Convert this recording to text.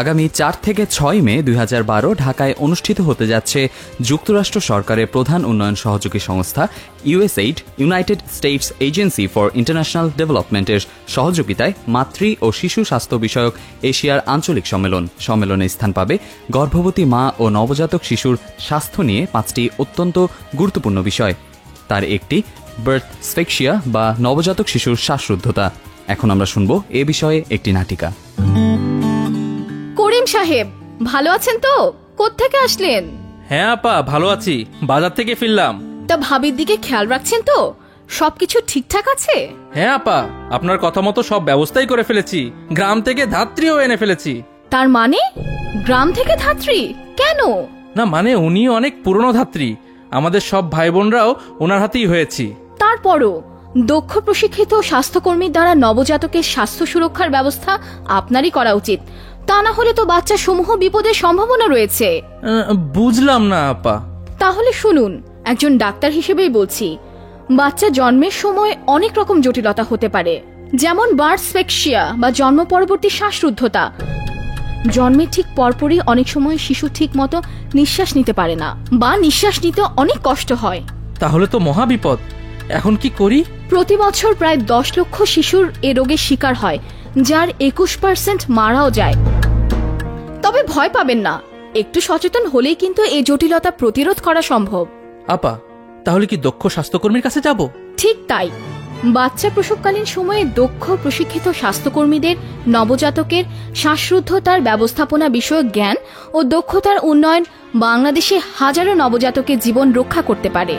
আগামী 4 থেকে 6 মে 2012 ঢাকায় অনুষ্ঠিত হতে যাচ্ছে যুক্তরাষ্ট্র সরকারের প্রধান উন্নয়ন সহযোগী সংস্থা USAID United states agency for international ডেভেলপমেন্টের সহযোগিতায় মাতৃ ও শিশু স্বাস্থ্য বিষয়ক এশিয়ার আঞ্চলিক সম্মেলনে স্থান পাবে গর্ভবতী মা ও নবজাতক শিশুর স্বাস্থ্য নিয়ে 5টি অত্যন্ত গুরুত্বপূর্ণ বিষয়। তার একটি বার্থ অ্যাসফিক্সিয়া বা নবজাতক শিশুর শ্বাসরুদ্ধতা। এখন আমরা শুনব এ বিষয়ে একটি নাটিকা। করিম সাহেব, ভালো আছেন তো? কোত্থেকে আসলেন? হ্যাঁ আপা, ভালো আছি, বাজার থেকে ফিরলাম। তা ভাবির দিকে খেয়াল রাখছেন তো? সবকিছু ঠিকঠাক আছে? হ্যাঁ আপা, আপনার কথা মতো সব ব্যবস্থাই করে ফেলেছি, গ্রাম থেকে ধাত্রীও এনে ফেলেছি। তার মানে গ্রাম থেকে ধাত্রী? কেন? না মানে উনি অনেক পুরনো ধাত্রী, আমাদের সব ভাই বোনরাও ওনার হাতেই হয়েছি। তারপরও দক্ষ প্রশিক্ষিত স্বাস্থ্যকর্মীর দ্বারা নবজাতকের স্বাস্থ্য সুরক্ষার ব্যবস্থা আপনারই করা উচিত। তা না হলে তো বাচ্চা সমূহ বিপদের সম্ভাবনা রয়েছে। বুঝলাম না আপা। তাহলে শুনুন, একজন ডাক্তার হিসেবেই বলছি, বাচ্চা জন্মের সময় অনেক রকম জটিলতা হতে পারে, যেমন বার্থ অ্যাসফিক্সিয়া বা জন্ম পরবর্তী শ্বাসরুদ্ধতা। জন্মের ঠিক পরপরই অনেক সময় শিশু ঠিক মতো নিঃশ্বাস নিতে পারে না বা নিঃশ্বাস নিতে অনেক কষ্ট হয়। তাহলে তো মহা বিপদ, এখন কি করি? প্রতি বছর প্রায় 10 লক্ষ শিশুর এ রোগের শিকার হয়, যার 21% মারাও যায়। তবে ভয় পাবেন না, একটু সচেতন হলেই কিন্তু এই জটিলতা প্রতিরোধ করা সম্ভব। আপা, তাহলে কি দক্ষ স্বাস্থ্যকর্মীর কাছে যাব? ঠিক তাই। বাচ্চা প্রসবকালীন সময়ে দক্ষ প্রশিক্ষিত স্বাস্থ্যকর্মীদের নবজাতকের শ্বাসরুদ্ধতার ব্যবস্থাপনা বিষয়ক জ্ঞান ও দক্ষতার উন্নয়ন বাংলাদেশে হাজারো নবজাতকের জীবন রক্ষা করতে পারে।